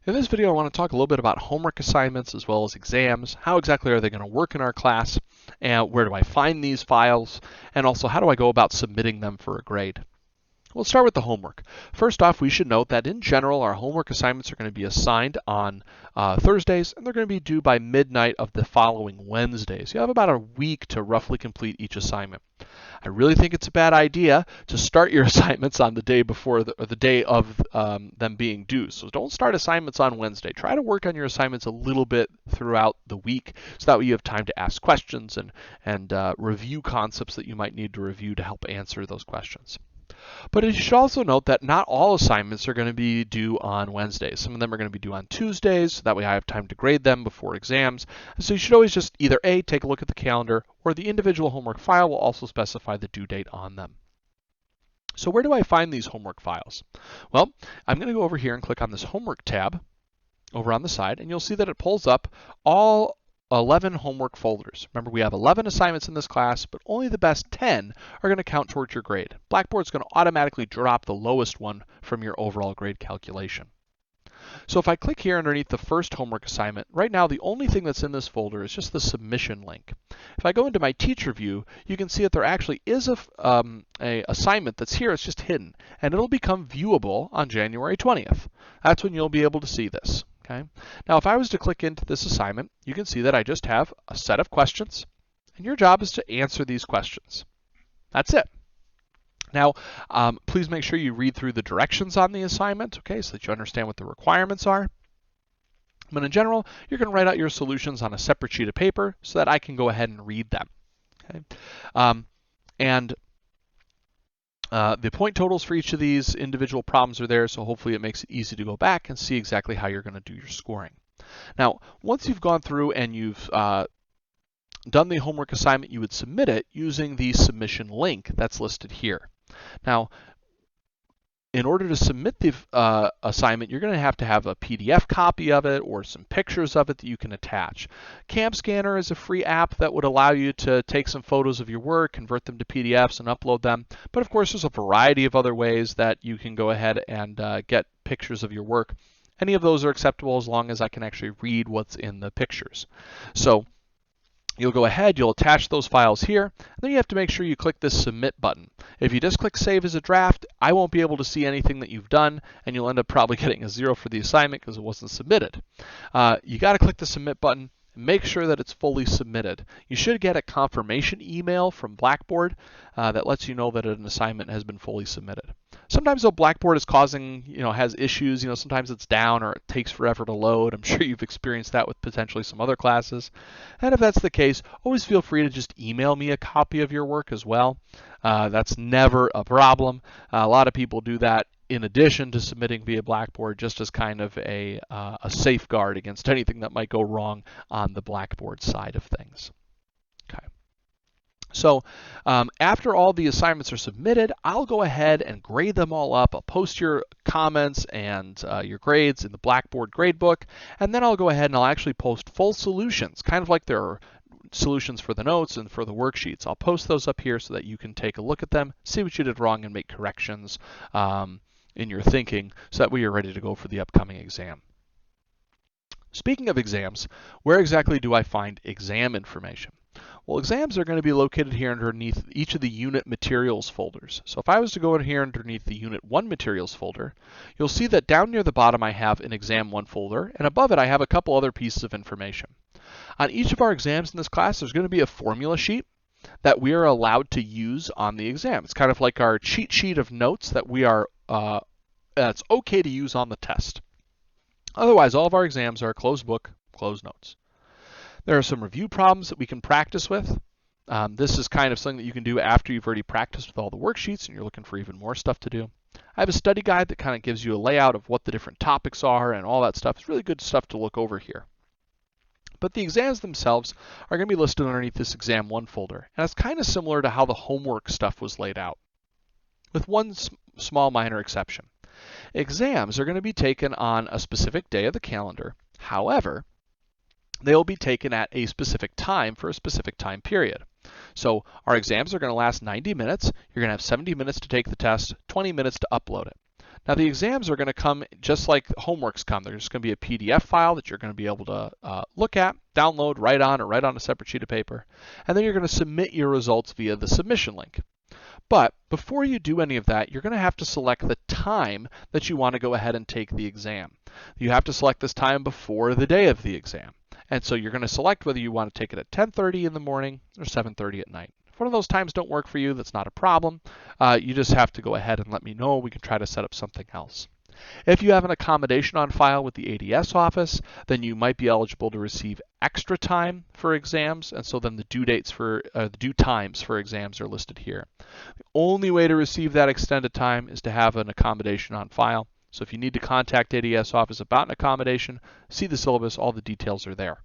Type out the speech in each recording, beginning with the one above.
In this video, I want to talk a little bit about homework assignments as well as exams. How exactly are they going to work in our class? And where do I find these files? And also, how do I go about submitting them for a grade? We'll start with the homework. First off, we should note that in general, our homework assignments are going to be assigned on Thursdays, and they're going to be due by midnight of the following Wednesdays. You have about a week to roughly complete each assignment. I really think it's a bad idea to start your assignments on the day before the day of them being due. So don't start assignments on Wednesday. Try to work on your assignments a little bit throughout the week so that way you have time to ask questions and review concepts that you might need to review to help answer those questions. But you should also note that not all assignments are going to be due on Wednesdays. Some of them are going to be due on Tuesdays, so that way I have time to grade them before exams. So you should always just either A, take a look at the calendar, or the individual homework file will also specify the due date on them. So where do I find these homework files? Well, I'm going to go over here and click on this homework tab over on the side, and you'll see that it pulls up all 11 homework folders. Remember, we have 11 assignments in this class, but only the best 10 are going to count towards your grade. Blackboard's going to automatically drop the lowest one from your overall grade calculation. So if I click here underneath the first homework assignment, right now the only thing that's in this folder is just the submission link. If I go into my teacher view, you can see that there actually is a assignment that's here. It's just hidden, and it'll become viewable on January 20th. That's when you'll be able to see this. Okay. Now, if I was to click into this assignment, you can see that I just have a set of questions, and your job is to answer these questions. That's it. Now, please make sure you read through the directions on the assignment, okay, so that you understand what the requirements are. But in general, you're going to write out your solutions on a separate sheet of paper so that I can go ahead and read them. Okay. The point totals for each of these individual problems are there, so hopefully it makes it easy to go back and see exactly how you're going to do your scoring. Now, once you've gone through and you've done the homework assignment, you would submit it using the submission link that's listed here. Now, in order to submit the assignment, you're going to have a PDF copy of it or some pictures of it that you can attach. CamScanner is a free app that would allow you to take some photos of your work, convert them to PDFs, and upload them. But of course, there's a variety of other ways that you can go ahead and get pictures of your work. Any of those are acceptable as long as I can actually read what's in the pictures. So you'll go ahead, you'll attach those files here, and then you have to make sure you click this submit button. If you just click save as a draft, I won't be able to see anything that you've done, and you'll end up probably getting a 0 for the assignment because it wasn't submitted. You got to click the submit button and make sure that it's fully submitted. You should get a confirmation email from Blackboard that lets you know that an assignment has been fully submitted. Sometimes though Blackboard is has issues, sometimes it's down or it takes forever to load. I'm sure you've experienced that with potentially some other classes. And if that's the case, always feel free to just email me a copy of your work as well. That's never a problem. A lot of people do that in addition to submitting via Blackboard, just as kind of a safeguard against anything that might go wrong on the Blackboard side of things. Okay. So after all the assignments are submitted, I'll go ahead and grade them all up. I'll post your comments and your grades in the Blackboard gradebook, and then I'll go ahead and I'll actually post full solutions, kind of like there are solutions for the notes and for the worksheets. I'll post those up here so that you can take a look at them, see what you did wrong, and make corrections in your thinking so that we are ready to go for the upcoming exam. Speaking of exams, where exactly do I find exam information? Well, exams are going to be located here underneath each of the unit materials folders. So if I was to go in here underneath the unit 1 materials folder, you'll see that down near the bottom I have an exam 1 folder, and above it I have a couple other pieces of information. On each of our exams in this class, there's going to be a formula sheet that we are allowed to use on the exam. It's kind of like our cheat sheet of notes that we are that's okay to use on the test. Otherwise, all of our exams are closed book, closed notes. There are some review problems that we can practice with. This is kind of something that you can do after you've already practiced with all the worksheets and you're looking for even more stuff to do. I have a study guide that kind of gives you a layout of what the different topics are and all that stuff. It's really good stuff to look over here. But the exams themselves are going to be listed underneath this exam 1 folder. And it's kind of similar to how the homework stuff was laid out, with one small minor exception. Exams are going to be taken on a specific day of the calendar. However, they will be taken at a specific time for a specific time period. So our exams are going to last 90 minutes. You're going to have 70 minutes to take the test, 20 minutes to upload it. Now the exams are going to come just like homeworks come. There's going to be a PDF file that you're going to be able to look at, download, write on, or write on a separate sheet of paper. And then you're going to submit your results via the submission link. But before you do any of that, you're going to have to select the time that you want to go ahead and take the exam. You have to select this time before the day of the exam. And so you're going to select whether you want to take it at 10:30 in the morning or 7:30 at night. If one of those times don't work for you, that's not a problem. You just have to go ahead and let me know. We can try to set up something else. If you have an accommodation on file with the ADS office, then you might be eligible to receive extra time for exams, and so then the due times for exams are listed here. The only way to receive that extended time is to have an accommodation on file. So if you need to contact ADS office about an accommodation, see the syllabus, all the details are there.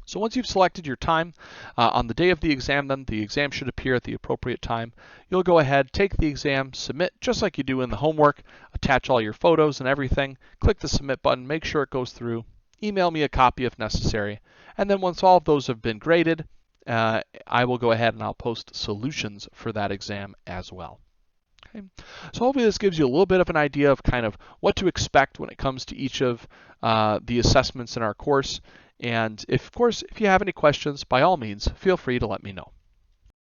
So once you've selected your time, on the day of the exam, then the exam should appear at the appropriate time. You'll go ahead, take the exam, submit just like you do in the homework, attach all your photos and everything, click the submit button, make sure it goes through, email me a copy if necessary, and then once all of those have been graded, I will go ahead and I'll post solutions for that exam as well. Okay. So hopefully this gives you a little bit of an idea of kind of what to expect when it comes to each of the assessments in our course. And of course, if you have any questions, by all means, feel free to let me know.